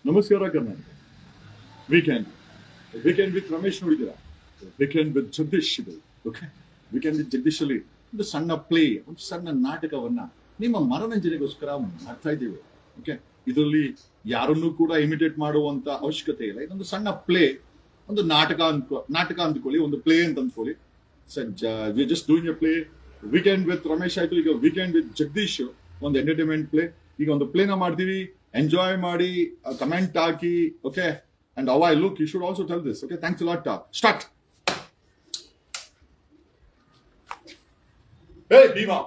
ನಮಸ್ಕಾರ Karnataka. Weekend weekend with Ramesh ನೋಡಿದ್ದೀರಾ? Weekend with Jagadish ಇದೆ. ಓಕೆ, ವೀಕೆಂಡ್ ವಿತ್ ಜಗದೀಶ್ ಅಲ್ಲಿ ಒಂದು ಸಣ್ಣ ಪ್ಲೇ, ಒಂದು ಸಣ್ಣ ನಾಟಕವನ್ನ ನಿಮ್ಮ ಮನರಂಜನೆಗೋಸ್ಕರ ಮಾಡ್ತಾ ಇದ್ದೀವಿ. ಓಕೆ, ಇದರಲ್ಲಿ ಯಾರನ್ನೂ ಕೂಡ ಇಮಿಟೇಟ್ ಮಾಡುವಂತ ಅವಶ್ಯಕತೆ ಇಲ್ಲ. ಇದೊಂದು ಸಣ್ಣ ಪ್ಲೇ, ಒಂದು ನಾಟಕ ಅಂದ್ಕೊಳ್ಳಿ, ಒಂದು ಪ್ಲೇ ಅಂತ ಅಂದ್ಕೊಳ್ಳಿ. We just doing A play. Weekend with Ramesh ಆಯ್ತು, ಈಗ ವೀಕೆಂಡ್ ವಿತ್ ಜಗದೀಶ್ ಒಂದು ಎಂಟರ್ಟೈನ್ಮೆಂಟ್ ಪ್ಲೇ. ಈಗ ಒಂದು ಪ್ಲೇನ ಮಾಡ್ತೀವಿ, ಎಂಜಾಯ್ ಮಾಡಿ, ಕಮೆಂಟ್ ಹಾಕಿ. Okay, and how I look you should also tell this. Okay, thanks a lot. Start. Hey Bheema,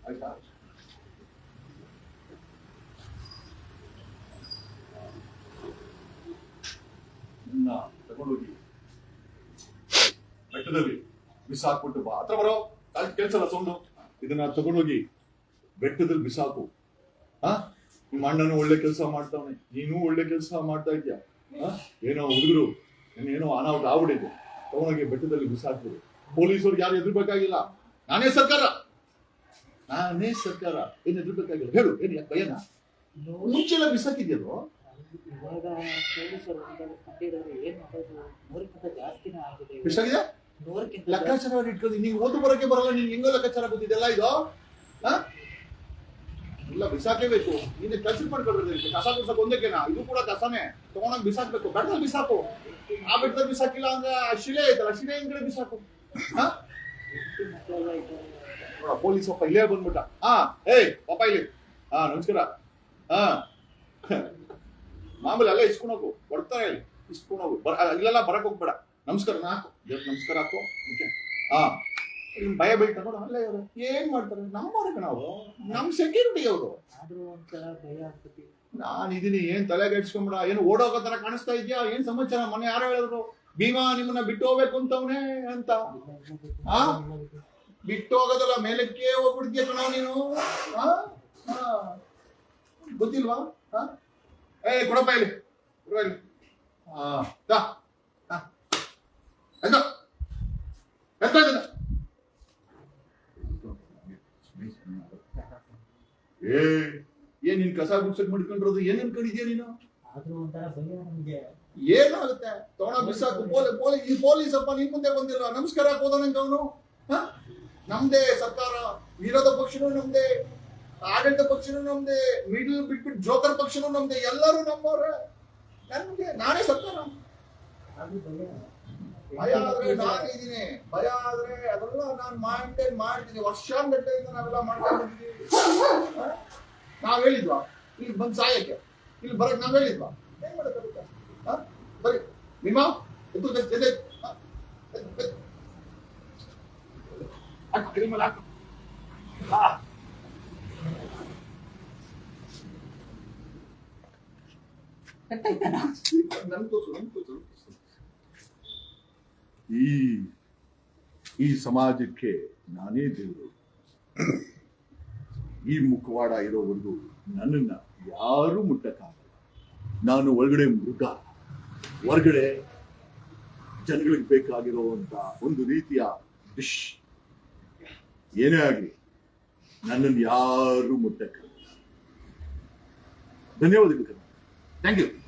ಆಯ್ತಾ? ತಗೊಂಡೋಗಿ ಬೆಟ್ಟದಲ್ಲಿ ಬಿಸಾಕ್ಬಿಟ್ಟು ಬಾ. ಹತ್ರ ಬರೋ, ಕೆಲ್ಸಲ್ಲ ಸೌಂಡು. ಇದನ್ನ ತಗೊಂಡೋಗಿ ಬೆಟ್ಟದಲ್ಲಿ ಬಿಸಾಕು. ನಿಮ್ಮ ಅಣ್ಣನು ಒಳ್ಳೆ ಕೆಲಸ ಮಾಡ್ತಾವನೆ, ನೀನು ಒಳ್ಳೆ ಕೆಲಸ ಮಾಡ್ತಾ ಇದ್ಯಾ. ಏನೋ ಹುಡುಗರು ಏನೋ ಅನಾಹುತ ಆಗ್ಬಿಟ್ಟಿದೆ, ತಗೊಂಡೋಗಿ ಬೆಟ್ಟದಲ್ಲಿ ಬಿಸಾಕ್ಬಿಡು. ಪೊಲೀಸರು ಯಾರು ಎದುರ್ಬೇಕಾಗಿಲ್ಲ, ನಾನೇ ಸರ್ಕಾರ ಏನ್ ಎದುರ್ಬೇಕಾಗಿಲ್ಲ. ಹೇಳು, ಏನ್ ಭಯನ? ಮುಂಚೆಲ್ಲ ಬಿಸಾಕಿದ್ಯೋ? ಇವಾಗ ಪೊಲೀಸರು ಏನ್ ಮಾಡೋದು, 100ಕ್ಕಿಂತ ಜಾಸ್ತಿನೇ ಆಗಿದೆ. ಎಷ್ಟಾಗಿದೆ? 100ಕ್ಕಿಂತ ಲೆಕ್ಕಾಚಾರ ಇಟ್ಕೊಂಡು ನೀನು ಓದು ಬರೋಕೆ ಬರಲ್ಲ. ನೀನ್ ಹೆಂಗೋ ಲೆಕ್ಕಾಚಾರ ಗೊತ್ತಿದೆಲ್ಲ ಇದು. ಇಲ್ಲ, ಬಿಸಾಕಲೇಬೇಕು. ನೀನು ಕೆಲಸ ಮಾಡ್ಕೊಳ್ರಿ. ಕಸ ಬಿಸಾಕ ಒಂದಕ್ಕೆನಾ? ಇದು ಕೂಡ ಕಸನೇ. ತಗೊಂಡಾಗ ಬಿಸಾಕ್ಬೇಕು. ಬೆಟ್ಟದಲ್ಲಿ ಬಿಸಾಕು. ಆ ಬೆಟ್ಟದಲ್ಲಿ ಬಿಸಾಕಿಲ್ಲ ಅಂದ್ರೆ ಆ ಶಿಲೆ ಐತಲ್ಲ, ಶಿಲೆ ಹಿಂಗ್ ಕಡೆ ಬಿಸಾಕು. ಪೊಲೀಸ್ ಪಾಪ ಇಲ್ಲೇ ಬಂದ್ಬಿಟ್ಟ. ಏಯ್ ಪಾಪ ಇಲ್ಲಿ. ನಮಸ್ಕಾರ. ಮಾಮೂಲಿ ಅಲ್ಲ ಇಸ್ಕೊಂಡೋಗು, ಕೊಡ್ತಾರೆ ಇಲ್ಲಿ, ಇಸ್ಕೊಂಡೋಗು. ಇಲ್ಲೆಲ್ಲ ಬರಕ್ ಹೋಗ್ಬೇಡ. ನಮಸ್ಕಾರ ಹಾಕು, ನಮಸ್ಕಾರ ಹಾಕು. ಓಕೆ, ಭಯ ಬೀಳ್ತಾ ನೋಡು. ಅಲ್ಲೇ ಇವರು ಏನ್ ಮಾಡ್ತಾರೆ? ನಮ್ಮವ್ರಿಗೆ, ನಾವು ನಮ್ ಸೆಕ್ಯೂರಿಟಿ ಅವರು. ಆದ್ರೂ ಒಂಥರ ಭಯ ಆಗ್ತತಿ. ನಾನಿದೀನಿ, ಏನ್ ತಲೆಗೆ ಇಡ್ಸ್ಕೊಂಬಿಡ. ಏನು ಓಡೋಗೋ ತರ ಕಾಣಿಸ್ತಾ ಇದ್ಯಾ? ಏನ್ ಸಮಾಚಾರ? ಮೊನ್ನೆ ಯಾರೋ ಹೇಳಿದ್ರು ಭೀಮಾ ನಿಮ್ಮನ್ನ ಬಿಟ್ಟು ಹೋಗ್ಬೇಕು ಅಂತವನೇ ಅಂತ. ಬಿಟ್ಟು ಹೋಗೋದಲ್ಲ, ಮೇಲಕ್ಕೆ ಹೋಗ್ಬಿಡ್ತೀಯ ಕಣವ್ ನೀನು. ಗೊತ್ತಿಲ್ವಾ? ಕೊಡಪ್ಪ ಇಲ್ಲಿ, ಇಲ್ಲಿ. ಏನ್ ನೀನ್ ಕಸ ಗುಡ್ಸಕ್ ಮಾಡ್ಕೊಂಡಿರೋದು? ಏನ್ ಅನ್ಕೊಂಡಿದ್ಯಾ ನೀನು? ಆದ್ರೂ ಒಂಥರ ಭಯ ನಮ್ಗೆ. ಏನಾಗುತ್ತೆ? ತಗೊಂಡ ಬಿಸಾಕು. ಪೊಲೀಸ್ ಅಪ್ಪ ನಿನ್ ಮುಂದೆ ಬಂದಿಲ್ಲ, ನಮಸ್ಕಾರ ಹಾಕೋದನಂತ ಅವನು. ನಮ್ದೇ ಸರ್ಕಾರ, ವಿರೋಧ ಪಕ್ಷನೂ ನಮ್ದೇ, ಆಡಳಿತ ಪಕ್ಷನೂ ನಮ್ದೇ, ಮಿಡಲ್ ಬಿಟ್ಬಿಟ್ಟು ಜೋಕರ್ ಪಕ್ಷನೂ ನಮ್ದೇ, ಎಲ್ಲರೂ ನಮ್ಮವ್ರೆ. ನನ್ಗೆ ನಾನೇ ಸರ್ಕಾರ. ಭಯ ಆದ್ರೆ ನಾನಿದ್ದೀನಿ, ಭಯ ಆದ್ರೆ ಅದೆಲ್ಲ ನಾನು ಮೇಂಟೈನ್ ಮಾಡ್ತೀನಿ. ವರ್ಷಾಂಗಟ್ಟೆಯಿಂದ ನಾವೆಲ್ಲ ಮಾಡ್ಕೊಂಡಿದ್ದೀವಿ. ನಾವ್ ಹೇಳಿದ್ವಾ ಇಲ್ಲಿ ಬಂದ್ ಸಾಯಕ್ಕೆ? ಇಲ್ಲಿ ಬರಕ್ ನಾವ್ ಹೇಳಿದ್ವಾ? ಏನ್ ಮಾಡಕ್ಕಾಗುತ್ತೆ? ಬರೀ ನಿಮ್ಮ ಈ ಸಮಾಜಕ್ಕೆ ನಾನೇ ದೇವರು. ಈ ಮುಖವಾಡ ಇರೋವರೆಗೂ ನನ್ನನ್ನ ಯಾರು ಮುಟ್ಟಕ್ಕಾಗಲ್ಲ. ನಾನು ಒಳಗಡೆ ಮೃಗ, ಹೊರಗಡೆ ಜನಗಳಿಗೆ ಬೇಕಾಗಿರುವಂತ ಒಂದು ರೀತಿಯ ಡಿಶ್. ಏನೇ ಆಗಲಿ ನನ್ನನ್ನು ಯಾರು ಮುಟ್ಟಕ್ಕಾಗಲ್ಲ. ಧನ್ಯವಾದಗಳು. Thank you.